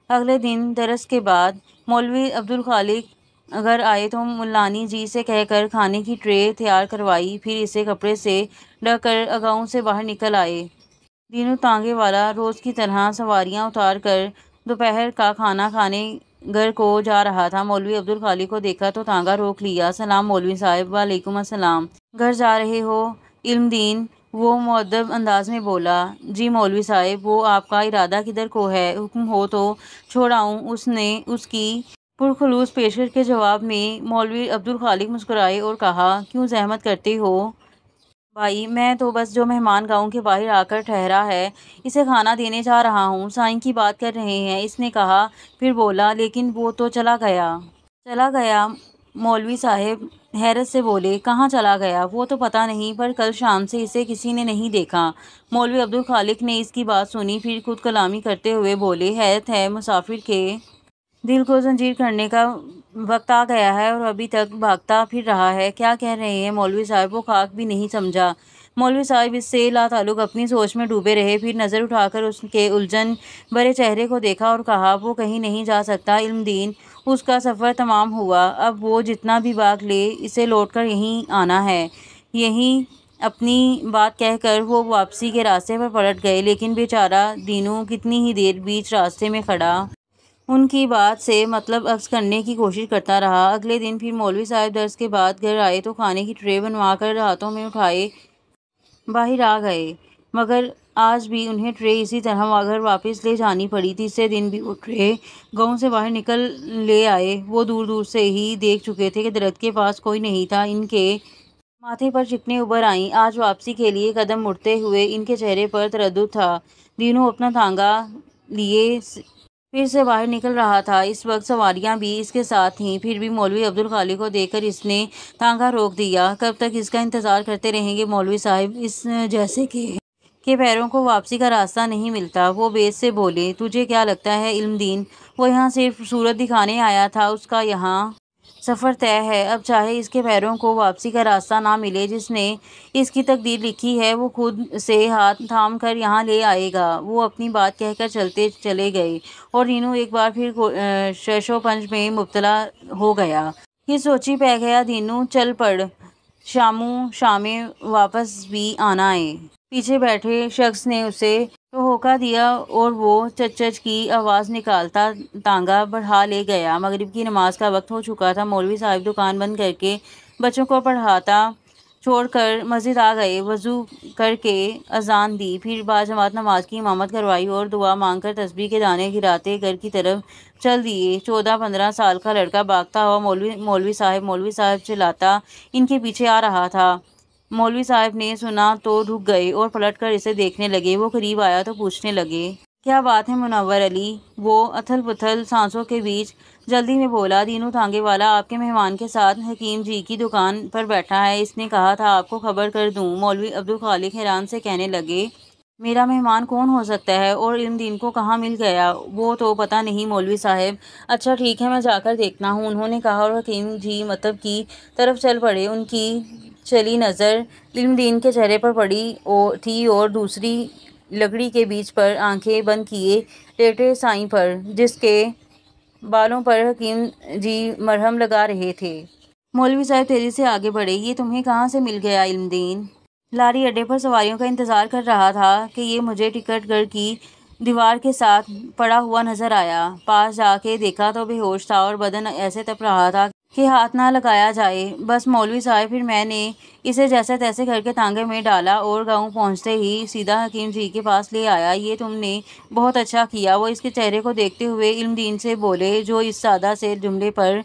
اگلے دن درس کے بعد مولوی عبدالخالق گھر آئے تو ملانی جی سے کہہ کر کھانے کی ٹرے تیار کروائی، پھر اسے کپڑے سے ڈھک کر اگاؤں سے باہر نکل آئے۔ دینو تانگے والا روز کی طرح سواریاں اتار کر دوپہر کا کھانا کھانے گھر کو جا رہا تھا۔ مولوی عبدالخالق کو دیکھا تو تانگا روک لیا۔ سلام مولوی صاحب۔ وعلیکم السلام۔ گھر جا رہے ہو علم دین؟ وہ مؤدب انداز میں بولا۔ جی مولوی صاحب، وہ آپ کا ارادہ کدھر کو ہے؟ حکم ہو تو چھوڑاؤں؟ اس کی پرخلوص پیشکش کے جواب میں مولوی عبدالخالق مسکرائے اور کہا، کیوں زحمت کرتے ہو بھائی، میں تو بس جو مہمان گاؤں کے باہر آ کر ٹھہرا ہے اسے کھانا دینے جا رہا ہوں۔ سائیں کی بات کر رہے ہیں، اس نے کہا، پھر بولا، لیکن وہ تو چلا گیا۔ چلا گیا؟ مولوی صاحب حیرت سے بولے، کہاں چلا گیا؟ وہ تو پتہ نہیں، پر کل شام سے اسے کسی نے نہیں دیکھا۔ مولوی عبدالخالق نے اس کی بات سنی، پھر خود کلامی کرتے ہوئے بولے، حیرت ہے، مسافر کے دل کو زنجیر کرنے کا وقت آ گیا ہے اور ابھی تک بھاگتا پھر رہا ہے۔ کیا کہہ رہے ہیں مولوی صاحب؟ وہ خاک بھی نہیں سمجھا۔ مولوی صاحب اس سے لاتعلق اپنی سوچ میں ڈوبے رہے، پھر نظر اٹھا کر اس کے الجھن بھرے چہرے کو دیکھا اور کہا، وہ کہیں نہیں جا سکتا علم دین، اس کا سفر تمام ہوا، اب وہ جتنا بھی بھاگ لے اسے لوٹ کر یہیں آنا ہے۔ یہیں اپنی بات کہہ کر وہ واپسی کے راستے پر پلٹ گئے، لیکن بیچارہ دینو کتنی ہی دیر بیچ راستے میں کھڑا ان کی بات سے مطلب اخذ کرنے کی کوشش کرتا رہا۔ اگلے دن پھر مولوی صاحب درس کے بعد گھر آئے تو کھانے کی ٹرے بنوا کر ہاتھوں میں اٹھائے باہر آ گئے، مگر آج بھی انہیں ٹرے اسی طرح گھر واپس لے جانی پڑی۔ تیسرے دن بھی وہ ٹرے گاؤں سے باہر نکل لے آئے۔ وہ دور دور سے ہی دیکھ چکے تھے کہ درخت کے پاس کوئی نہیں تھا۔ ان کے ماتھے پر شکنیں ابھر آئیں۔ آج واپسی کے لیے قدم مڑتے ہوئے ان کے چہرے پر تردد تھا۔ دینو اپنا تانگا لیے پھر سے باہر نکل رہا تھا۔ اس وقت سواریاں بھی اس کے ساتھ تھیں، پھر بھی مولوی عبدالخالق کو دیکھ کر اس نے تانگا روک دیا۔ کب تک اس کا انتظار کرتے رہیں گے مولوی صاحب؟ اس جیسے کہ پیروں کو واپسی کا راستہ نہیں ملتا۔ وہ بیچ سے بولے، تجھے کیا لگتا ہے علم دین، وہ یہاں صرف صورت دکھانے آیا تھا، اس کا یہاں سفر طے ہے۔ اب چاہے اس کے پیروں کو واپسی کا راستہ نہ ملے، جس نے اس کی تقدیر لکھی ہے وہ خود سے ہاتھ تھام کر یہاں لے آئے گا۔ وہ اپنی بات کہہ کر چلے گئے اور دینو ایک بار پھر شش و پنج میں مبتلا ہو گیا۔ یہ سوچی پہ گیا، دینو چل پڑ، شامیں واپس بھی آنا ہے۔ پیچھے بیٹھے شخص نے اسے ٹھہوکا دیا اور وہ چچ چچ کی آواز نکالتا تانگا بڑھا لے گیا۔ مغرب کی نماز کا وقت ہو چکا تھا۔ مولوی صاحب دکان بند کر کے بچوں کو پڑھاتا چھوڑ کر مسجد آ گئے، وضو کر کے اذان دی، پھر باجماعت نماز کی امامت کروائی اور دعا مانگ کر تسبیح کے دانے گراتے گھر کی طرف چل دیے۔ 14-15 سال کا لڑکا بھاگتا ہوا مولوی صاحب چلاتا ان کے پیچھے آ رہا تھا۔ مولوی صاحب نے سنا تو رک گئے اور پلٹ کر اسے دیکھنے لگے۔ وہ قریب آیا تو پوچھنے لگے، کیا بات ہے منور علی؟ وہ اتھل پتھل سانسوں کے بیچ جلدی میں بولا، دینو تانگے والا آپ کے مہمان کے ساتھ حکیم جی کی دکان پر بیٹھا ہے، اس نے کہا تھا آپ کو خبر کر دوں۔ مولوی عبدالخالق حیران سے کہنے لگے، میرا مہمان کون ہو سکتا ہے اور علم دین کو کہاں مل گیا؟ وہ تو پتہ نہیں مولوی صاحب۔ اچھا ٹھیک ہے، میں جا کر دیکھتا ہوں، انہوں نے کہا اور حکیم جی مکتب کی طرف چل پڑے۔ ان کی چلی نظر علم دین کے چہرے پر پڑی تھی اور دوسری لکڑی کے بیچ پر آنکھیں بند کیے لیٹے سائیں پر، جس کے بالوں پر حکیم جی مرہم لگا رہے تھے۔ مولوی صاحب تیزی سے آگے بڑھے، یہ تمہیں کہاں سے مل گیا علم دین؟ لاری اڈے پر سواریوں کا انتظار کر رہا تھا کہ یہ مجھے ٹکٹ گھر کی دیوار کے ساتھ پڑا ہوا نظر آیا۔ پاس جا کے دیکھا تو بے ہوش تھا اور بدن ایسے تپ رہا تھا کہ ہاتھ نہ لگایا جائے۔ بس مولوی صاحب، پھر میں نے اسے جیسے تیسے کر کے تانگے میں ڈالا اور گاؤں پہنچتے ہی سیدھا حکیم جی کے پاس لے آیا۔ یہ تم نے بہت اچھا کیا، وہ اس کے چہرے کو دیکھتے ہوئے علم دین سے بولے، جو اس سادہ سے جملے پر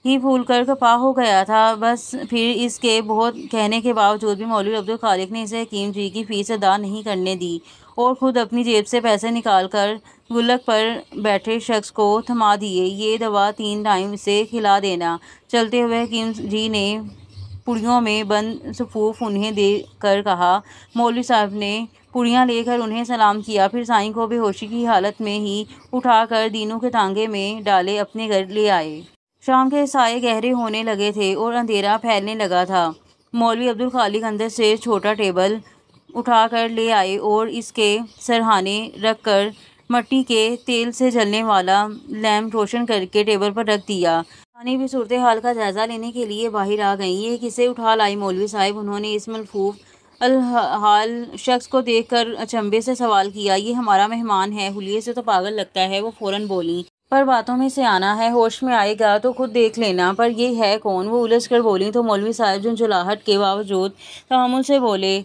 ہی پھول کر کپا ہو گیا تھا۔ بس پھر اس کے بہت کہنے کے باوجود بھی مولوی عبدالخالق نے اسے حکیم جی کی فیس ادا نہیں کرنے دی اور خود اپنی جیب سے پیسے نکال کر گلک پر بیٹھے شخص کو تھما دیے، یہ دوا 3 ٹائم اسے کھلا دینا۔ چلتے ہوئے حکیم جی نے پڑیوں میں بند صفوف انہیں دے کر کہا۔ مولوی صاحب نے پڑیاں لے کر انہیں سلام کیا، پھر سائیں کو بے ہوشی کی حالت میں ہی اٹھا کر دینو کے تانگے میں ڈالے اپنے گھر لے آئے۔ شام کے سائے گہرے ہونے لگے تھے اور اندھیرا پھیلنے لگا تھا۔ مولوی عبدالخالق اندر سے چھوٹا ٹیبل اٹھا کر لے آئے اور اس کے سرہانے رکھ کر مٹی کے تیل سے جلنے والا لیمپ روشن کر کے ٹیبل پر رکھ دیا۔ رانی بھی صورتحال کا جائزہ لینے کے لیے باہر آ گئیں۔ یہ کسے اٹھا لائی مولوی صاحب؟ انہوں نے اس ملفوف الحال شخص کو دیکھ کر اچنبھے سے سوال کیا۔ یہ ہمارا مہمان ہے، حلیے سے تو پاگل لگتا ہے۔ وہ فوراً بولیں، پر باتوں میں سیانہ ہے، ہوش میں آئے گا تو خود دیکھ لینا۔ پر یہ ہے کون؟ وہ الجھ کر بولیں تو مولوی صاحب جھنجھلاہٹ کے باوجود تحمل سے بولے،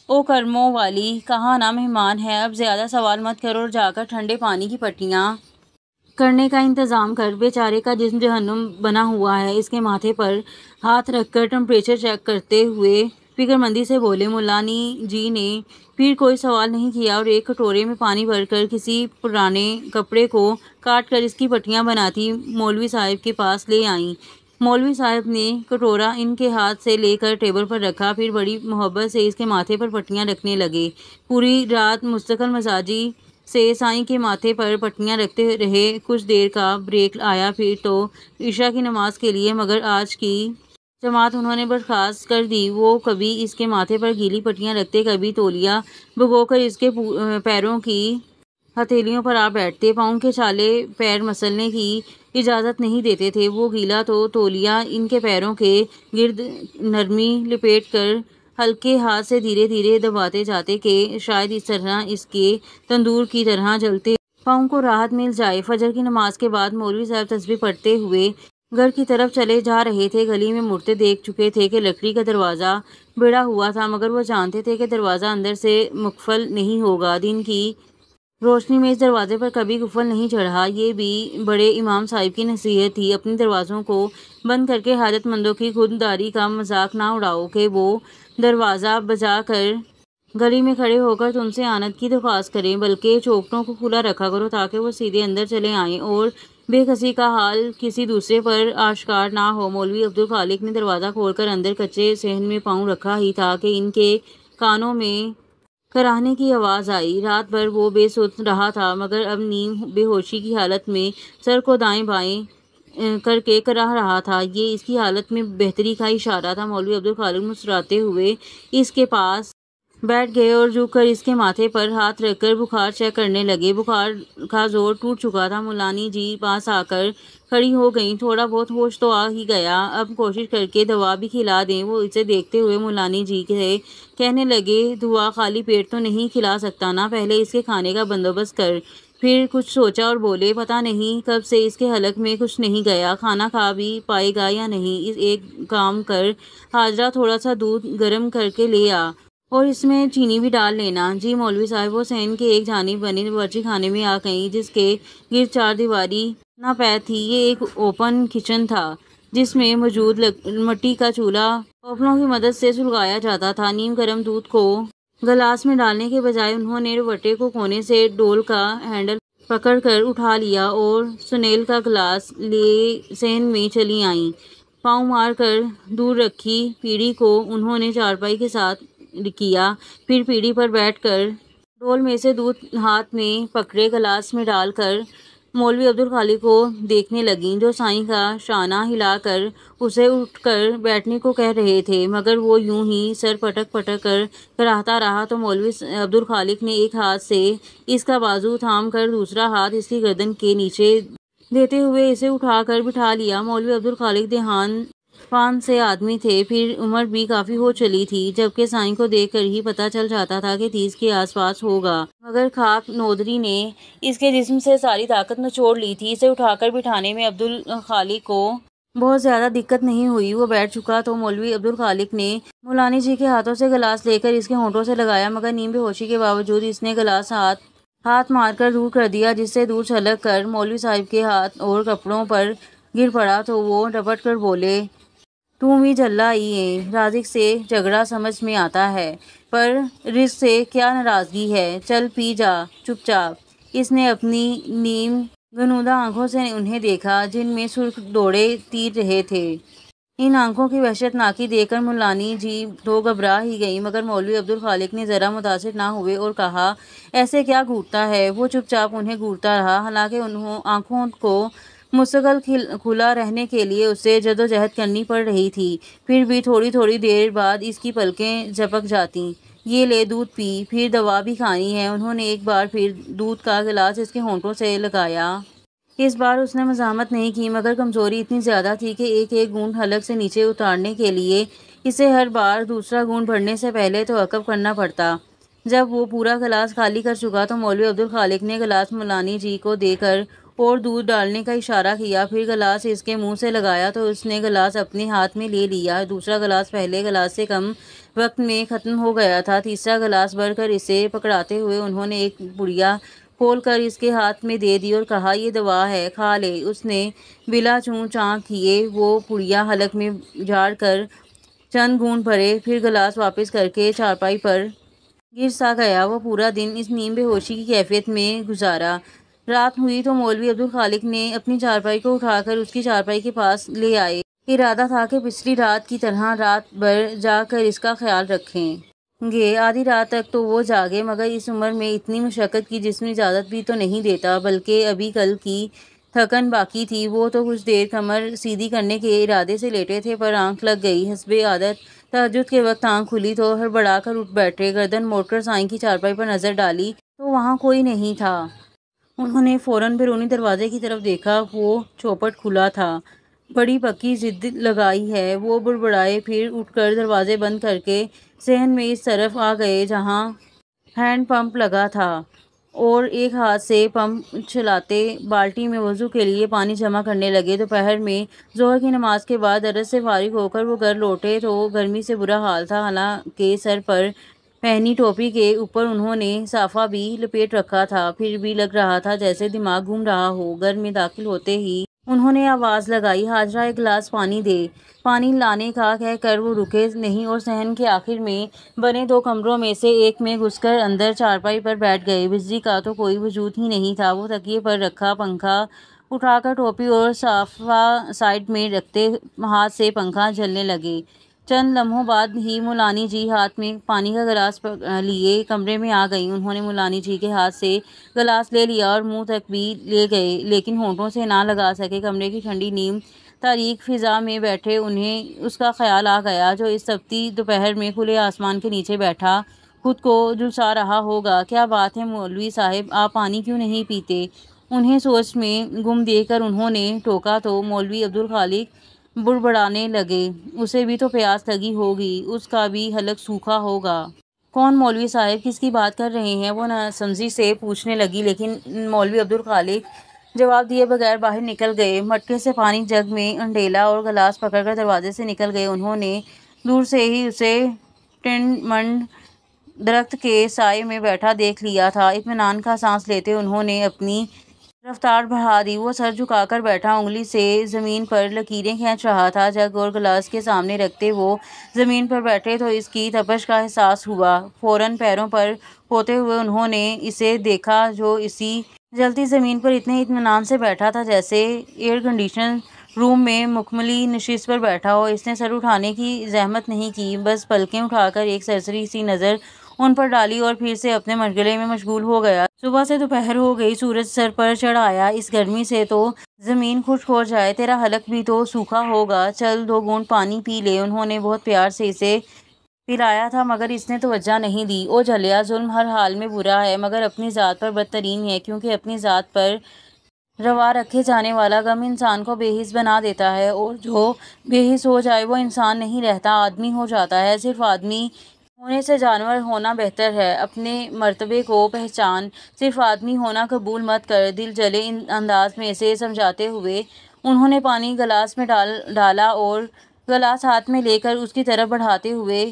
او کرموں والی، کہا نا مہمان ہے، اب زیادہ سوال مت کرو اور جا کر ٹھنڈے پانی کی پٹیاں کرنے کا انتظام کر۔ بیچارے کا جسم جہنم بنا ہوا ہے۔ اس کے ماتھے پر ہاتھ رکھ کر ٹمپریچر چیک کرتے ہوئے فکر مندی سے بولے۔ ملانی جی نے پھر کوئی سوال نہیں کیا اور ایک کٹورے میں پانی بھر کر کسی پرانے کپڑے کو کاٹ کر اس کی پٹیاں بناتی مولوی صاحب کے پاس لے آئیں۔ مولوی صاحب نے کٹورا ان کے ہاتھ سے لے کر ٹیبل پر رکھا، پھر بڑی محبت سے اس کے ماتھے پر پٹیاں رکھنے لگے۔ پوری رات مستقل مزاجی سے سائیں کے ماتھے پر پٹیاں رکھتے رہے۔ کچھ دیر کا بریک آیا پھر تو عشاء کی نماز کے لیے، مگر آج کی جماعت انہوں نے برخاست کر دی۔ وہ کبھی اس کے ماتھے پر گیلی پٹیاں رکھتے، کبھی تولیہ بھگو کر اس کے پیروں کی ہتھیلیوں پر آ بیٹھتے۔ پاؤں کے چھالے پیر مسلنے کی اجازت نہیں دیتے تھے۔ وہ گیلا تو تولیہ ان کے پیروں کے گرد نرمی لپیٹ کر ہلکے ہاتھ سے دھیرے دھیرے دباتے جاتے کہ شاید اس طرح اس کے تندور کی طرح جلتے پاؤں کو راحت مل جائے۔ فجر کی نماز کے بعد مولوی صاحب تسبیح پڑھتے ہوئے گھر کی طرف چلے جا رہے تھے۔ گلی میں مڑتے دیکھ چکے تھے کہ لکڑی کا دروازہ بڑھا ہوا تھا، مگر وہ جانتے تھے کہ دروازہ اندر سے مقفل نہیں ہوگا۔ دن کی روشنی میں اس دروازے پر کبھی قفل نہیں چڑھا۔ یہ بھی بڑے امام صاحب کی نصیحت تھی، اپنے دروازوں کو بند کر کے حاجت مندوں کی خودداری کا مذاق نہ اڑاؤ کہ وہ دروازہ بجا کر گلی میں کھڑے ہو کر تم سے آنت کی درخواست کریں، بلکہ چوکھٹوں کو کھلا رکھا کرو تاکہ وہ سیدھے اندر چلے آئیں اور بے کسی کا حال کسی دوسرے پر آشکار نہ ہو۔ مولوی عبدالخالق نے دروازہ کھول کر اندر کچے صحن میں پاؤں رکھا ہی تھا کہ ان کے کانوں میں کراہنے کی آواز آئی۔ رات بھر وہ بے سدھ رہا تھا، مگر اب نیم بے ہوشی کی حالت میں سر کو دائیں بائیں کر کے کراہ رہا تھا۔ یہ اس کی حالت میں بہتری کا اشارہ تھا۔ مولوی عبدالخالق مسکراتے ہوئے اس کے پاس بیٹھ گئے اور جھک کر اس کے ماتھے پر ہاتھ رکھ کر بخار چیک کرنے لگے۔ بخار کا زور ٹوٹ چکا تھا۔ ملانی جی پاس آ کر کھڑی ہو گئیں۔ تھوڑا بہت ہوش تو آ ہی گیا، اب کوشش کر کے دوا بھی کھلا دیں۔ وہ اسے دیکھتے ہوئے ملانی جی سے کہنے لگے، دوا خالی پیٹ تو نہیں کھلا سکتا نا، پہلے اس کے کھانے کا بندوبست کر۔ پھر کچھ سوچا اور بولے، پتہ نہیں کب سے اس کے حلق میں کچھ نہیں گیا، کھانا کھا بھی پائے گا یا نہیں۔ ایک کام کر حاجرہ، تھوڑا سا دودھ گرم کر کے لے آ اور اس میں چینی بھی ڈال لینا۔ جی مولوی صاحب۔ وہ صحن کے ایک جانب بنے باورچی خانے میں آ گئیں، جس کے گرد چار دیواری ناپید تھی۔ یہ ایک اوپن کچن تھا جس میں موجود مٹی کا چولہا کوپلوں کی مدد سے سلگایا جاتا تھا۔ نیم گرم دودھ کو گلاس میں ڈالنے کے بجائے انہوں نے روٹے کو کونے سے ڈول کا ہینڈل پکڑ کر اٹھا لیا اور سنیل کا گلاس لیے صحن میں چلی آئیں۔ پاؤں مار کر دور رکھی پیڑھی کو انہوں نے چارپائی کے ساتھ کیا، پھر پیڑھی پر بیٹھ کر ڈول میں سے دودھ ہاتھ میں پکڑے گلاس میں ڈال کر مولوی عبدالخالق کو دیکھنے لگیں، جو سائیں کا شانہ ہلا کر اسے اٹھ کر بیٹھنے کو کہہ رہے تھے، مگر وہ یوں ہی سر پٹک پٹک کر کراہتا رہا۔ تو مولوی عبدالخالق نے ایک ہاتھ سے اس کا بازو تھام کر دوسرا ہاتھ اس کی گردن کے نیچے دیتے ہوئے اسے اٹھا کر بٹھا لیا۔ مولوی عبدالخالق دیہان پان سے آدمی تھے، پھر عمر بھی کافی ہو چلی تھی، جبکہ سائیں کو دیکھ کر ہی پتہ چل جاتا تھا کہ 30 کے آس پاس ہوگا، مگر خاک نودری نے اس کے جسم سے ساری طاقت نچوڑ لی تھی۔ اسے اٹھا کر بٹھانے میں عبدالخالق کو بہت زیادہ دقت نہیں ہوئی۔ وہ بیٹھ چکا تو مولوی عبدالخالق نے ملانی جی کے ہاتھوں سے گلاس لے کر اس کے ہونٹوں سے لگایا، مگر نیم بے ہوشی کے باوجود اس نے گلاس ہاتھ مار کر دور کر دیا، جس سے دودھ چھلک کر مولوی صاحب کے ہاتھ اور کپڑوں پر گر پڑا۔ تو وہ ڈپٹ کر بولے، تم ہی جھلا ہی ہے، رازق سے جھگڑا سمجھ میں آتا ہے، پر رزق سے کیا ناراضگی ہے، چل پی جا چپ چاپ۔ اس نے اپنی نیم غنودہ آنکھوں سے انہیں دیکھا، جن میں سرخ ڈوڑے تیر رہے تھے۔ ان آنکھوں کی وحشت ناکی دیکھ کر ملانی جی تو گھبرا ہی گئیں، مگر مولوی عبدالخالق نے ذرا متاثر نہ ہوئے اور کہا، ایسے کیا گھورتا ہے؟ وہ چپ چاپ انہیں گھورتا رہا، حالانکہ آنکھوں کو مستقل کھلا رہنے کے لیے اسے جدوجہد کرنی پڑ رہی تھی۔ پھر بھی تھوڑی تھوڑی دیر بعد اس کی پلکیں جھپک جاتیں۔ یہ لے دودھ پی، پھر دوا بھی کھانی ہے۔ انہوں نے ایک بار پھر دودھ کا گلاس اس کے ہونٹوں سے لگایا۔ اس بار اس نے مزاحمت نہیں کی، مگر کمزوری اتنی زیادہ تھی کہ ایک ایک گھونٹ حلق سے نیچے اتارنے کے لیے اسے ہر بار دوسرا گھونٹ بھرنے سے پہلے توقف کرنا پڑتا۔ جب وہ پورا گلاس خالی کر چکا تو مولوی عبدالخالق نے گلاس مولانی جی کو دے کر اور دودھ ڈالنے کا اشارہ کیا، پھر گلاس اس کے منہ سے لگایا تو اس نے گلاس اپنے ہاتھ میں لے لیا۔ دوسرا گلاس پہلے گلاس سے کم وقت میں ختم ہو گیا تھا۔ تیسرا گلاس بھر کر اسے پکڑاتے ہوئے انہوں نے ایک پڑیا کھول کر اس کے ہاتھ میں دے دی اور کہا، یہ دوا ہے، کھا لے۔ اس نے بلا چوں چاں کیے وہ پڑیا حلق میں جھاڑ کر چند گھونٹ بھرے، پھر گلاس واپس کر کے چارپائی پر گر سا گیا۔ وہ پورا دن اس نیم بے ہوشی کی کیفیت میں گزارا۔ رات ہوئی تو مولوی عبدالخالق نے اپنی چارپائی کو اٹھا کر اس کی چارپائی کے پاس لے آئے۔ ارادہ تھا کہ پچھلی رات کی طرح رات بھر جاگ کر اس کا خیال رکھیں گے۔ آدھی رات تک تو وہ جاگے، مگر اس عمر میں اتنی مشقت کی جسم اجازت بھی تو نہیں دیتا، بلکہ ابھی کل کی تھکن باقی تھی۔ وہ تو کچھ دیر کمر سیدھی کرنے کے ارادے سے لیٹے تھے، پر آنکھ لگ گئی۔ حسب عادت تہجد کے وقت آنکھ کھلی تو ہڑبڑا کر اٹھ بیٹھے۔ گردن موڑ کر سائیں کی چارپائی پر نظر ڈالی تو وہاں کوئی نہیں تھا۔ انہوں نے فوراً بیرونی دروازے کی طرف دیکھا، وہ چوپٹ کھلا تھا۔ بڑی پکی ضد لگائی ہے، وہ بڑبڑائے، پھر اٹھ کر دروازے بند کر کے صحن میں اس طرف آ گئے جہاں ہینڈ پمپ لگا تھا، اور ایک ہاتھ سے پمپ چلاتے بالٹی میں وضو کے لیے پانی جمع کرنے لگے۔ دوپہر میں ظہر کی نماز کے بعد درس سے فارغ ہو کر وہ گھر لوٹے تو گرمی سے برا حال تھا، حالانکہ سر پر پہنی ٹوپی کے اوپر انہوں نے صافہ بھی لپیٹ رکھا تھا، پھر بھی لگ رہا تھا جیسے دماغ گھوم رہا ہو۔ گھر میں داخل ہوتے ہی انہوں نے آواز لگائی، حاجرہ ایک گلاس پانی دے۔ پانی لانے کا کہہ کر وہ رکے نہیں اور صحن کے آخر میں بنے دو کمروں میں سے ایک میں گھس کر اندر چارپائی پر بیٹھ گئے۔ بجلی کا تو کوئی وجود ہی نہیں تھا۔ وہ تکیے پر رکھا پنکھا اٹھا کر ٹوپی اور صافہ سائیڈ میں رکھتے ہاتھ سے پنکھا جھلنے لگے۔ چند لمحوں بعد ہی مولانی جی ہاتھ میں پانی کا گلاس لیے کمرے میں آ گئیں۔ انہوں نے مولانی جی کے ہاتھ سے گلاس لے لیا اور منہ تک بھی لے گئے، لیکن ہونٹوں سے نہ لگا سکے۔ کمرے کی ٹھنڈی نیم تاریک فضا میں بیٹھے انہیں اس کا خیال آ گیا، جو اس تپتی دوپہر میں کھلے آسمان کے نیچے بیٹھا خود کو جھلسا رہا ہوگا۔ کیا بات ہے مولوی صاحب، آپ پانی کیوں نہیں پیتے؟ انہیں سوچ میں گم دیکھ کر انہوں نے ٹوکا تو مولوی عبدالخالق بڑبڑانے لگے، اسے بھی تو پیاس لگی ہوگی، اس کا بھی حلق سوکھا ہوگا۔ کون مولوی صاحب، کس کی بات کر رہے ہیں؟ وہ ناسمجھی سے پوچھنے لگی، لیکن مولوی عبدالخالق جواب دیے بغیر باہر نکل گئے۔ مٹکے سے پانی جگ میں انڈیلا اور گلاس پکڑ کر دروازے سے نکل گئے۔ انہوں نے دور سے ہی اسے ٹنڈ منڈ درخت کے سائے میں بیٹھا دیکھ لیا تھا۔ اطمینان کا سانس لیتے انہوں نے اپنی رفتار بڑھا دی۔ وہ سر جھکا کر بیٹھا، انگلی سے زمین پر لکیریں کھینچ رہا تھا۔ جگ اور گلاس کے سامنے رکھتے وہ زمین پر بیٹھے تو اس کی تپش کا احساس ہوا۔ فوراً پیروں پر ہوتے ہوئے انہوں نے اسے دیکھا، جو اسی جلتی زمین پر اتنے اطمینان سے بیٹھا تھا جیسے ایئر کنڈیشن روم میں مکملی نشست پر بیٹھا ہو۔ اس نے سر اٹھانے کی زحمت نہیں کی، بس پلکیں اٹھا کر ایک سرسری سی نظر ان پر ڈالی اور پھر سے اپنے مشغلے میں مشغول ہو گیا۔ صبح سے دوپہر ہو گئی، سورج سر پر چڑھ آیا، اس گرمی سے تو زمین خشک ہو جائے، تیرا حلق بھی تو سوکھا ہوگا، چل 2 گھونٹ پانی پی لے۔ انہوں نے بہت پیار سے اسے پلایا تھا، مگر اس نے توجہ نہیں دی۔ او جھلیا، ظلم ہر حال میں برا ہے، مگر اپنی ذات پر بدترین ہے، کیونکہ اپنی ذات پر روا رکھے جانے والا غم انسان کو بے حس بنا دیتا ہے، اور جو بے حس ہو جائے وہ انسان نہیں رہتا، آدمی ہو جاتا ہے۔ صرف آدمی ہونے سے جانور ہونا بہتر ہے۔ اپنے مرتبے کو پہچان، صرف آدمی ہونا قبول مت کر۔ دل جلے انداز میں اسے سمجھاتے ہوئے انہوں نے پانی گلاس میں ڈالا اور گلاس ہاتھ میں لے کر اس کی طرف بڑھاتے ہوئے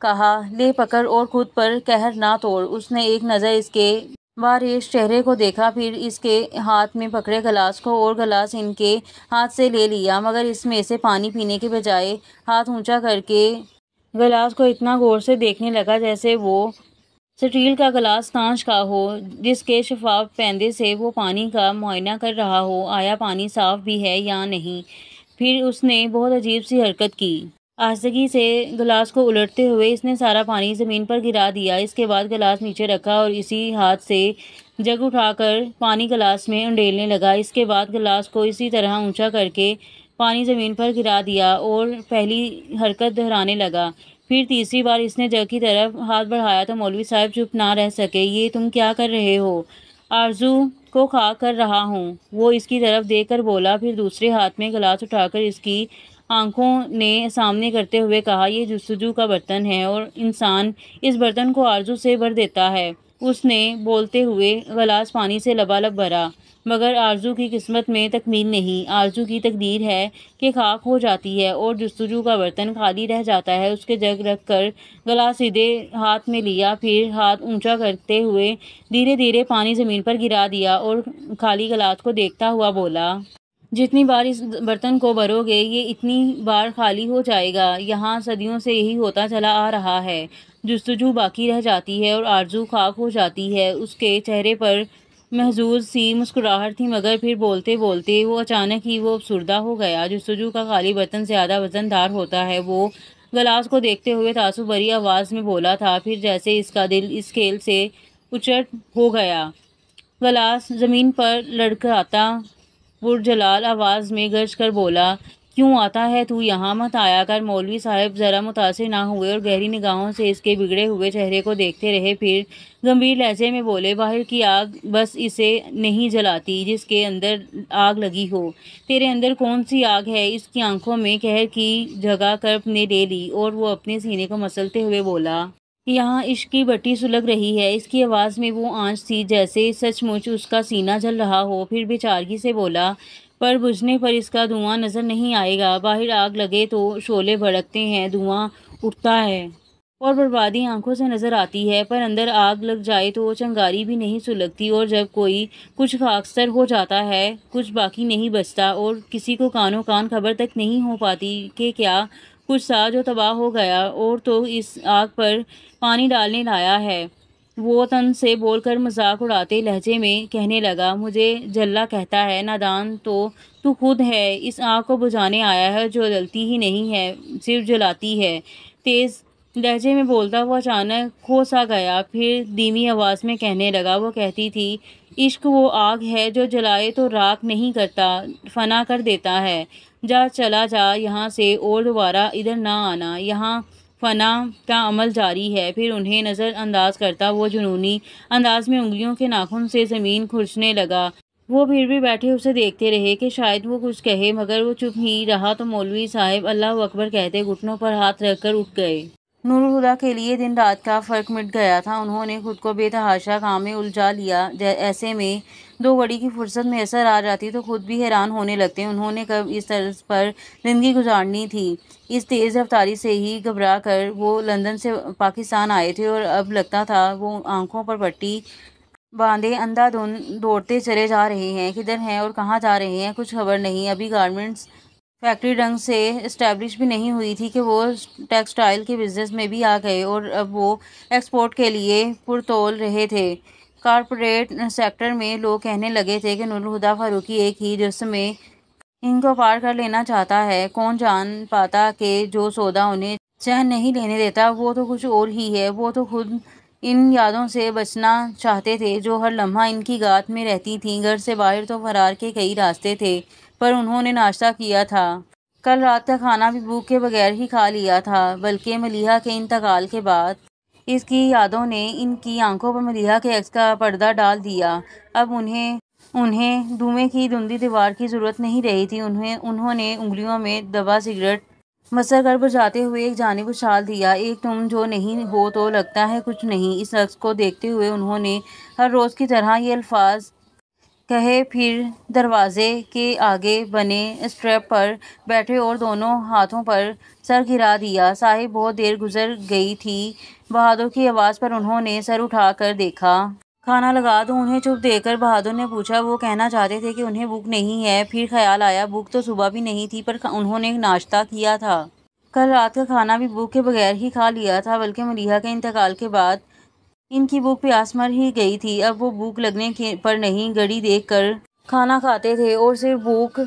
کہا، لے پکڑ اور خود پر قہر نہ توڑ۔ اس نے ایک نظر اس کے باریش چہرے کو دیکھا، پھر اس کے ہاتھ میں پکڑے گلاس کو، اور گلاس ان کے ہاتھ سے لے لیا، مگر اس میں سے پانی پینے کے بجائے ہاتھ اونچا کر کے گلاس کو اتنا غور سے دیکھنے لگا جیسے وہ سٹیل کا گلاس کانچ کا ہو، جس کے شفاف پیندے سے وہ پانی کا معائنہ کر رہا ہو، آیا پانی صاف بھی ہے یا نہیں۔ پھر اس نے بہت عجیب سی حرکت کی۔ آہستگی سے گلاس کو الٹتے ہوئے اس نے سارا پانی زمین پر گرا دیا۔ اس کے بعد گلاس نیچے رکھا اور اسی ہاتھ سے جگ اٹھا کر پانی گلاس میں انڈیلنے لگا۔ اس کے بعد گلاس کو اسی طرح اونچا کر کے پانی زمین پر گرا دیا اور پہلی حرکت دہرانے لگا۔ پھر تیسری بار اس نے جگ کی طرف ہاتھ بڑھایا تو مولوی صاحب چپ نہ رہ سکے۔ یہ تم کیا کر رہے ہو؟ آرزو کو خاک کر رہا ہوں، وہ اس کی طرف دیکھ کر بولا، پھر دوسرے ہاتھ میں گلاس اٹھا کر اس کی آنکھوں نے سامنے کرتے ہوئے کہا، یہ جستجو کا برتن ہے اور انسان اس برتن کو آرزو سے بھر دیتا ہے۔ اس نے بولتے ہوئے گلاس پانی سے لبالب بھرا، مگر آرزو کی قسمت میں تکمیل نہیں۔ آرزو کی تقدیر ہے کہ خاک ہو جاتی ہے اور جستجو کا برتن خالی رہ جاتا ہے۔ اس کے جگ رکھ کر گلاس سیدھے ہاتھ میں لیا، پھر ہاتھ اونچا کرتے ہوئے دھیرے دھیرے پانی زمین پر گرا دیا اور خالی گلاس کو دیکھتا ہوا بولا، جتنی بار اس برتن کو بھرو گے یہ اتنی بار خالی ہو جائے گا۔ یہاں صدیوں سے یہی ہوتا چلا آ رہا ہے، جستجو باقی رہ جاتی ہے اور آرزو خاک ہو جاتی ہے۔ اس کے چہرے پر محظوظ سی مسکراہٹ تھی، مگر پھر بولتے بولتے وہ اچانک ہی وہ افسردہ ہو گیا۔ جستجو کا خالی برتن زیادہ وزن دار ہوتا ہے، وہ گلاس کو دیکھتے ہوئے تعصب بھری آواز میں بولا تھا، پھر جیسے اس کا دل اس کھیل سے اچٹ ہو گیا۔ گلاس زمین پر لڑکھڑاتا پرجلال آواز میں گرج کر بولا، کیوں آتا ہے تو یہاں؟ مت آیا کر۔ مولوی صاحب ذرا متاثر نہ ہوئے اور گہری نگاہوں سے اس کے بگڑے ہوئے چہرے کو دیکھتے رہے، پھر گمبھیر لہجے میں بولے، باہر کی آگ بس اسے نہیں جلاتی جس کے اندر آگ لگی ہو۔ تیرے اندر کون سی آگ ہے؟ اس کی آنکھوں میں قہر کی جگہ کرب نے لے لی اور وہ اپنے سینے کو مسلتے ہوئے بولا، یہاں عشق کی بھٹی سلگ رہی ہے۔ اس کی آواز میں وہ آنچ تھی جیسے سچ مچ اس کا سینہ جل رہا ہو۔ پھر بےچارگی سے بولا، پر بجھنے پر اس کا دھواں نظر نہیں آئے گا۔ باہر آگ لگے تو شعلے بھڑکتے ہیں، دھواں اٹھتا ہے اور بربادی آنکھوں سے نظر آتی ہے، پر اندر آگ لگ جائے تو چنگاری بھی نہیں سلگتی، اور جب کوئی کچھ خاکستر ہو جاتا ہے کچھ باقی نہیں بچتا اور کسی کو کانوں کان خبر تک نہیں ہو پاتی کہ کیا کچھ تھا جو تباہ ہو گیا اور تو اس آگ پر پانی ڈالنے لایا ہے۔ وہ تن سے بول کر مذاق اڑاتے لہجے میں کہنے لگا، مجھے جلا کہتا ہے، نادان تو خود ہے، اس آگ کو بجھانے آیا ہے جو جلتی ہی نہیں ہے صرف جلاتی ہے۔ تیز لہجے میں بولتا وہ اچانک کھو سا گیا، پھر دھیمی آواز میں کہنے لگا، وہ کہتی تھی، عشق وہ آگ ہے جو جلائے تو راکھ نہیں کرتا، فنا کر دیتا ہے۔ جا چلا جا یہاں سے اور دوبارہ ادھر نہ آنا، یہاں فنا کا عمل جاری ہے۔ پھر انہیں نظر انداز کرتا وہ جنونی انداز میں انگلیوں کے ناخن سے زمین کھرچنے لگا۔ وہ پھر بھی بیٹھے اسے دیکھتے رہے کہ شاید وہ کچھ کہے، مگر وہ چپ ہی رہا تو مولوی صاحب اللہ اکبر کہتے گھٹنوں پر ہاتھ رکھ کر اٹھ گئے۔ نور الہدیٰ کے لیے دن رات کا فرق مٹ گیا تھا۔ انہوں نے خود کو بے تحاشا کام میں الجھا لیا۔ ایسے میں 2 گھڑی کی فرصت میسر آ جاتی تو خود بھی حیران ہونے لگتے انہوں نے کب اس طرز پر زندگی گزارنی تھی۔ اس تیز رفتاری سے ہی گھبرا کر وہ لندن سے پاکستان آئے تھے اور اب لگتا تھا وہ آنکھوں پر پٹی باندھے اندھا دھند دوڑتے چلے جا رہے ہیں۔ کدھر ہیں اور کہاں جا رہے ہیں کچھ خبر نہیں۔ ابھی گارمنٹس فیکٹری ڈھنگ سے اسٹیبلش بھی نہیں ہوئی تھی کہ وہ ٹیکسٹائل کے بزنس میں بھی آ گئے اور اب وہ ایکسپورٹ کے لیے پرتول رہے تھے۔ کارپوریٹ سیکٹر میں لوگ کہنے لگے تھے کہ نور الہدیٰ فاروقی ایک ہی جسم میں ان کو پار کر لینا چاہتا ہے۔ کون جان پاتا کہ جو سودا انہیں چین نہیں لینے دیتا وہ تو کچھ اور ہی ہے۔ وہ تو خود ان یادوں سے بچنا چاہتے تھے جو ہر لمحہ ان کی گات میں رہتی تھیں۔ گھر سے باہر تو فرار کے کئی راستے تھے، پر انہوں نے ناشتہ کیا تھا، کل رات کا کھانا بھی بھوک کے بغیر ہی کھا لیا تھا، بلکہ ملیحہ کے انتقال کے بعد اس کی یادوں نے ان کی آنکھوں پر ملیحہ کے عکس کا پردہ ڈال دیا۔ اب انہیں دھوئیں کی دھندلی دیوار کی ضرورت نہیں رہی تھی۔ انہوں نے انگلیوں میں دبا سگریٹ مسر کر بجھاتے ہوئے ایک جانب اچھال دیا، ایک تم جو نہیں ہو تو لگتا ہے کچھ نہیں۔ اس عکس کو دیکھتے ہوئے انہوں نے ہر روز کی طرح یہ الفاظ کہے، پھر دروازے کے آگے بنے اسٹیپ پر بیٹھے اور دونوں ہاتھوں پر سر گرا دیا۔ صاحب بہت دیر گزر گئی تھی۔ بہادر کی آواز پر انہوں نے سر اٹھا کر دیکھا۔ کھانا لگا دوں؟ انہیں چپ دیکھ کر بہادر نے پوچھا۔ وہ کہنا چاہتے تھے کہ انہیں بھوک نہیں ہے، پھر خیال آیا بھوک تو صبح بھی نہیں تھی، پر انہوں نے ناشتہ کیا تھا، کل رات کا کھانا بھی بھوک کے بغیر ہی کھا لیا تھا، بلکہ ملیحہ کے انتقال کے بعد ان کی بھوک پیاس مر ہی گئی تھی۔ اب وہ بھوک لگنے پر نہیں، گھڑی دیکھ کر کھانا کھاتے تھے اور صرف بھوک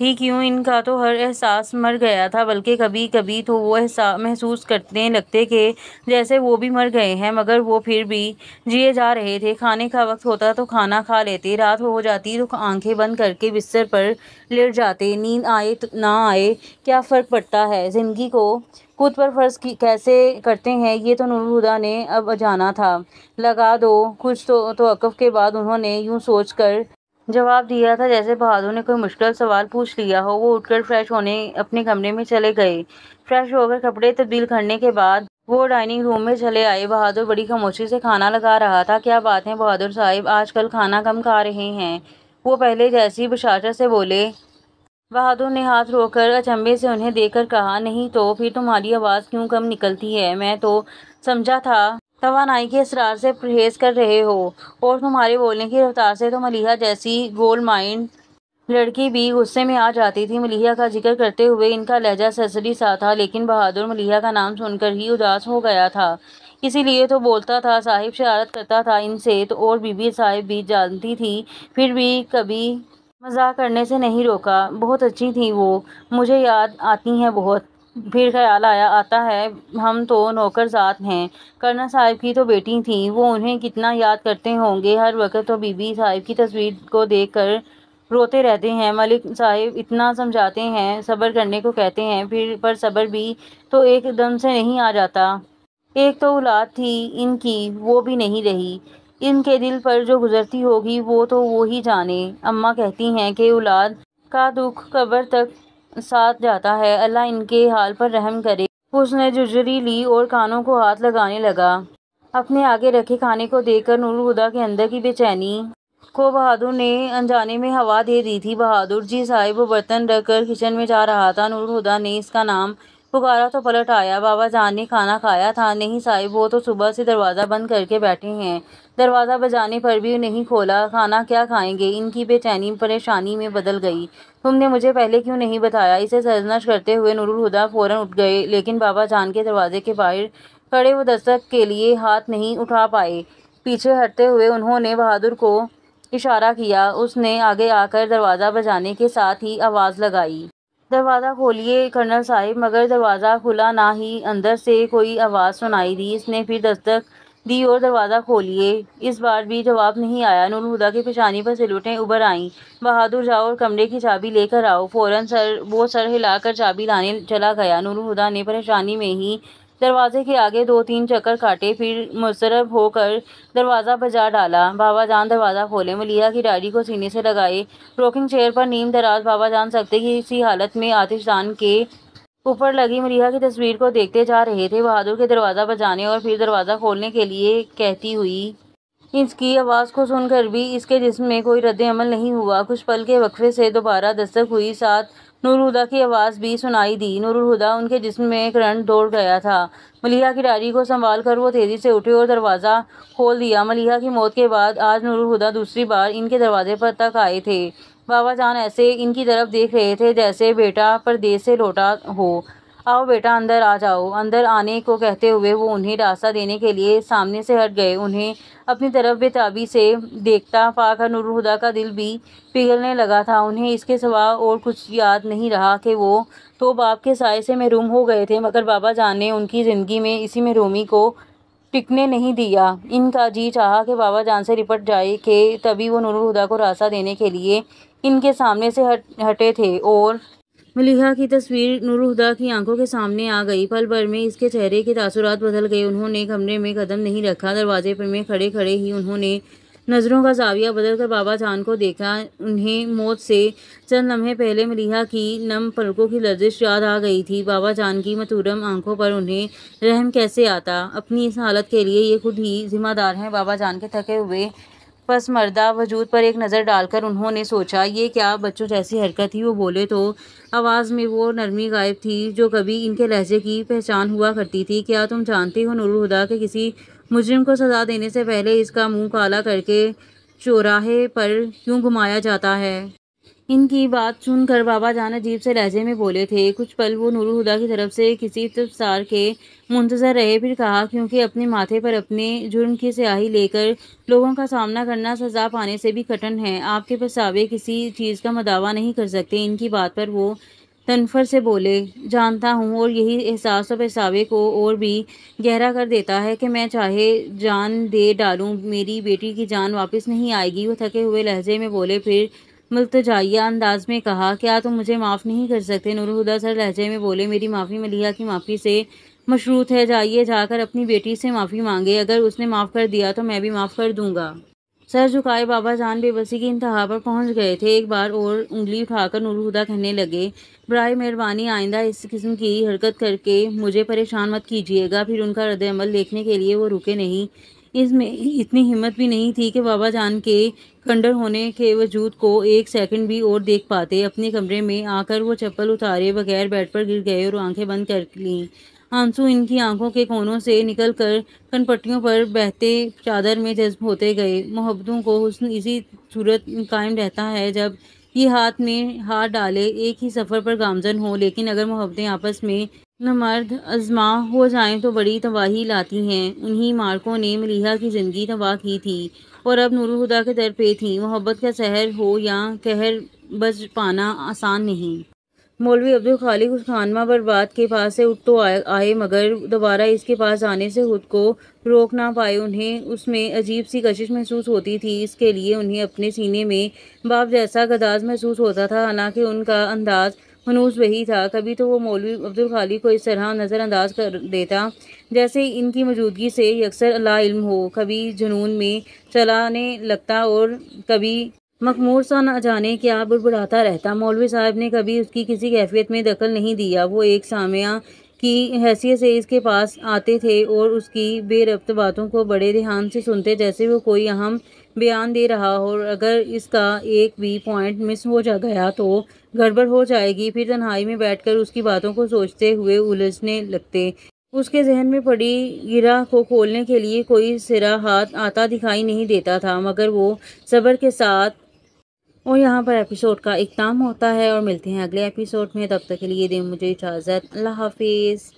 ہی کیوں، ان کا تو ہر احساس مر گیا تھا، بلکہ کبھی کبھی تو وہ محسوس کرنے لگتے کہ جیسے وہ بھی مر گئے ہیں، مگر وہ پھر بھی جیے جا رہے تھے۔ کھانے کا وقت ہوتا تو کھانا کھا لیتے، رات ہو جاتی تو آنکھیں بند کر کے بستر پر لیٹ جاتے۔ نیند آئے نہ آئے کیا فرق پڑتا ہے، زندگی کو خود پر فرض کیسے کرتے ہیں، یہ تو نور الہدیٰ نے اب جانا تھا۔ لگا دو۔ کچھ توقف کے بعد انہوں نے یوں سوچ کر جواب دیا تھا جیسے بہادر نے کوئی مشکل سوال پوچھ لیا ہو۔ وہ اٹھ کر فریش ہونے اپنے کمرے میں چلے گئے۔ فریش ہو کر کپڑے تبدیل کرنے کے بعد وہ ڈائننگ روم میں چلے آئے۔ بہادر بڑی خاموشی سے کھانا لگا رہا تھا۔ کیا بات ہے بہادر صاحب، آج کل کھانا کم کھا رہے ہیں؟ وہ پہلے جیسی بشاشت سے بولے۔ بہادر نے ہاتھ روک کر اچنبھے سے انہیں دیکھ کر کہا، نہیں تو پھر تمہاری آواز کیوں کم نکلتی ہے؟ میں تو سمجھا تھا توانائی کے اسرار سے پرہیز کر رہے ہو، اور تمہارے بولنے کی رفتار سے تو ملیحہ جیسی گول مائنڈ لڑکی بھی غصے میں آ جاتی تھی۔ ملیحہ کا ذکر کرتے ہوئے ان کا لہجہ سرسری سا تھا، لیکن بہادر ملیحہ کا نام سن کر ہی اداس ہو گیا تھا، اسی لیے تو بولتا تھا۔ صاحب شرارت کرتا تھا ان سے اور بی بی صاحب بھی جانتی تھی، پھر بھی کبھی مزاح کرنے سے نہیں روکا۔ بہت اچھی تھیں وہ، مجھے یاد آتی ہیں بہت۔ پھر خیال آتا ہے ہم تو نوکر زاد ہیں، کرنل صاحب کی تو بیٹی تھیں، وہ انہیں کتنا یاد کرتے ہوں گے۔ ہر وقت تو بی بی صاحب کی تصویر کو دیکھ کر روتے رہتے ہیں۔ ملک صاحب اتنا سمجھاتے ہیں، صبر کرنے کو کہتے ہیں، پر صبر بھی تو ایک دم سے نہیں آ جاتا۔ ایک تو اولاد تھی ان کی، وہ بھی نہیں رہی، ان کے دل پر جو گزرتی ہوگی وہ تو وہی جانے۔ اماں کہتی ہیں کہ اولاد کا دکھ قبر تک ساتھ جاتا ہے، اللہ ان کے حال پر رحم کرے۔ اس نے جھجری لی اور کانوں کو ہاتھ لگانے لگا۔ اپنے آگے رکھے کھانے کو دیکھ کر نور الہدیٰ کے اندر کی بے چینی کو بہادر نے انجانے میں ہوا دے دی تھی۔ بہادر جی صاحب۔ وہ برتن رکھ کر کچن میں جا رہا تھا، نور الہدیٰ نے اس کا نام پکارا تو پلٹ آیا۔ بابا جان نے کھانا کھایا تھا؟ نہیں صاحب، وہ تو صبح سے دروازہ بند کر کے بیٹھے ہیں، دروازہ بجانے پر بھی نہیں کھولا۔ کھانا کیا کھائیں گے؟ ان کی بے چینی پریشانی میں بدل گئی۔ تم نے مجھے پہلے کیوں نہیں بتایا؟ اسے سرزنش کرتے ہوئے نور الہدیٰ فوراً اٹھ گئے، لیکن بابا جان کے دروازے کے باہر کھڑے وہ دستک کے لیے ہاتھ نہیں اٹھا پائے۔ پیچھے ہٹتے ہوئے انہوں نے بہادر کو اشارہ کیا۔ اس نے آگے آ کر دروازہ بجانے کے ساتھ ہی آواز لگائی، دروازہ کھولیے کرنل صاحب، مگر دروازہ کھلا نہ ہی اندر سے کوئی آواز سنائی دی۔ اس نے پھر دستک دی اور دروازہ کھولیے، اس بار بھی جواب نہیں آیا۔ نور الہدیٰ کی پیشانی پر سلوٹیں ابھر آئیں۔ بہادر جاؤ اور کمرے کی چابی لے کر آؤ۔ فوراً وہ سر ہلا کر چابی لانے چلا گیا۔ نور الہدیٰ نے پریشانی میں ہی دروازے کے آگے 2-3 چکر کاٹے، پھر مضطرب ہو کر دروازہ بجا ڈالا۔ بابا جان دروازہ کھولیں۔ ملیحہ کی ڈائری کو سینے سے لگائے روکنگ چیئر پر نیم دراز بابا جان سکتے کی سی حالت میں آتش دان کے اوپر لگی ملیحہ کی تصویر کو دیکھتے جا رہے تھے۔ بہادر کے دروازہ بجانے اور پھر دروازہ کھولنے کے لیے کہتی ہوئی اس کی آواز کو سن کر بھی اس کے جسم میں کوئی رد عمل نہیں ہوا۔ کچھ پل کے وقفے سے دوبارہ دستک ہوئی، ساتھ نور الہدیٰ کی آواز بھی سنائی دی۔ نور الہدیٰ، ان کے جسم میں کرنٹ دوڑ گیا تھا۔ ملیحہ کی ڈائری کو سنبھال کر وہ تیزی سے اٹھے اور دروازہ کھول دیا۔ ملیحہ کی موت کے بعد آج نور الہدیٰ دوسری بار ان کے دروازے پر تک آئے تھے۔ بابا جان ایسے ان کی طرف دیکھ رہے تھے جیسے بیٹا پردیس سے لوٹا ہو۔ آؤ بیٹا اندر آ جاؤ۔ اندر آنے کو کہتے ہوئے وہ انہیں راستہ دینے کے لیے سامنے سے ہٹ گئے۔ انہیں اپنی طرف بے تابی سے دیکھتا پا کر نور الہدیٰ کا دل بھی پگھلنے لگا تھا۔ انہیں اس کے سوا اور کچھ یاد نہیں رہا کہ وہ تو باپ کے سائے سے محروم ہو گئے تھے، مگر بابا جان نے ان کی زندگی میں اسی محرومی کو ٹکنے نہیں دیا۔ ان کا جی چاہا کہ بابا جان سے لپٹ جائے کہ تبھی وہ نور الہدیٰ کو راستہ دینے کے لیے ان کے سامنے سے ہٹے تھے، اور ملیحہ کی تصویر نور الہدیٰ کی آنکھوں کے سامنے آ گئی۔ پل بھر میں اس کے چہرے کے تاثرات بدل گئے۔ انہوں نے کمرے میں قدم نہیں رکھا، دروازے پر میں کھڑے کھڑے ہی انہوں نے نظروں کا زاویہ بدل کر بابا جان کو دیکھا۔ انہیں موت سے چند لمحے پہلے ملیحہ کی نم پلکوں کی لرزش یاد آ گئی تھی۔ بابا جان کی متورم آنکھوں پر انہیں رحم کیسے آتا؟ اپنی اس حالت کے لیے یہ خود ہی ذمہ دار ہیں۔ بابا جان کے تھکے ہوئے پسماردہ وجود پر ایک نظر ڈال کر انہوں نے سوچا، یہ کیا بچوں جیسی حرکت تھی؟ وہ بولے تو آواز میں وہ نرمی غائب تھی جو کبھی ان کے لہجے کی پہچان ہوا کرتی تھی۔ کیا تم جانتے ہو نور الہدیٰ کہ کسی مجرم کو سزا دینے سے پہلے اس کا منہ کالا کر کے چوراہے پر کیوں گھمایا جاتا ہے؟ ان کی بات سن کر بابا جان عجیب سے لہجے میں بولے تھے۔ کچھ پل وہ نور الہدیٰ کی طرف سے کسی استفسار کے منتظر رہے، پھر کہا، کیونکہ اپنے ماتھے پر اپنے جرم کی سیاہی لے کر لوگوں کا سامنا کرنا سزا پانے سے بھی کٹھن ہے۔ آپ کے پچھتاوے کسی چیز کا مداوع نہیں کر سکتے۔ ان کی بات پر وہ تنفر سے بولے، جانتا ہوں، اور یہی احساس تو پچھتاوے کو اور بھی گہرا کر دیتا ہے کہ میں چاہے جان دے ڈالوں، میری بیٹی کی جان واپس نہیں آئے گی۔ وہ تھکے ہوئے لہجے میں بولے، پھر ملتجائیہ انداز میں کہا، کیا تم مجھے معاف نہیں کر سکتے؟ نور الہدیٰ سر لہجے میں بولے، میری معافی ملیحہ کی معافی سے مشروط ہے۔ جائیے، جا کر اپنی بیٹی سے معافی مانگے، اگر اس نے معاف کر دیا تو میں بھی معاف کر دوں گا۔ سر جھکائے بابا جان بے بسی کی انتہا پر پہنچ گئے تھے۔ ایک بار اور انگلی اٹھا کر نور الہدیٰ کہنے لگے، برائے مہربانی آئندہ اس قسم کی حرکت کر کے مجھے پریشان مت کیجیے گا۔ پھر ان کا رد عمل دیکھنے کے لیے وہ رکے نہیں۔ اس میں اتنی ہمت بھی نہیں تھی کہ بابا جان کے کھنڈر ہونے کے وجود کو ایک سیکنڈ بھی اور دیکھ پاتے۔ اپنے کمرے میں آ کر وہ چپل اتارے بغیر بیڈ پر گر گئے اور آنکھیں بند کر لیں۔ آنسو ان کی آنکھوں کے کونوں سے نکل کر کنپٹیوں پر بہتے چادر میں جذب ہوتے گئے۔ محبتوں کو حسن اسی صورت قائم رہتا ہے جب یہ ہاتھ میں ہاتھ ڈالے ایک ہی سفر پر گامزن ہوں، لیکن اگر محبتیں آپس میں نامرد ازما ہو جائیں تو بڑی تباہی لاتی ہیں۔ انہی مارکوں نے ملیحہ کی زندگی تباہ کی تھی اور اب نور الہدیٰ کے در پہ تھیں۔ محبت کا سحر ہو یا قہر، بچ پانا آسان نہیں۔ مولوی عبدالخالق اس خانمہ برباد کے پاس سے اٹھ تو آئے مگر دوبارہ اس کے پاس جانے سے خود کو روک نہ پائے۔ انہیں اس میں عجیب سی کشش محسوس ہوتی تھی۔ اس کے لیے انہیں اپنے سینے میں باپ جیسا گداز محسوس ہوتا تھا، حالانکہ ان کا انداز ہنوز وہی تھا۔ کبھی تو وہ مولوی عبدالخالق کو اس طرح نظر انداز کر دیتا جیسے ان کی موجودگی سے یکسر لا علم ہو، کبھی جنون میں چلانے لگتا اور کبھی مخمور سا نہ جانے کیا بڑبڑاتا رہتا۔ مولوی صاحب نے کبھی اس کی کسی کیفیت میں دخل نہیں دیا۔ وہ ایک سامع کی حیثیت سے اس کے پاس آتے تھے اور اس کی بے ربط باتوں کو بڑے دھیان سے سنتے، جیسے وہ کوئی اہم بیان دے رہا ہو، اور اگر اس کا ایک بھی پوائنٹ مس ہو گیا تو گڑبڑ ہو جائے گی۔ پھر تنہائی میں بیٹھ کر اس کی باتوں کو سوچتے ہوئے الجھنے لگتے۔ اس کے ذہن میں پڑی گرہ کو کھولنے کے لیے کوئی سرا ہاتھ آتا دکھائی نہیں دیتا تھا، مگر وہ صبر کے ساتھ۔ اور یہاں پر ایپیسوڈ کا اختتام ہوتا ہے اور ملتے ہیں اگلے ایپیسوڈ میں۔ تب تک کے لیے دیں مجھے اجازت۔ اللہ حافظ۔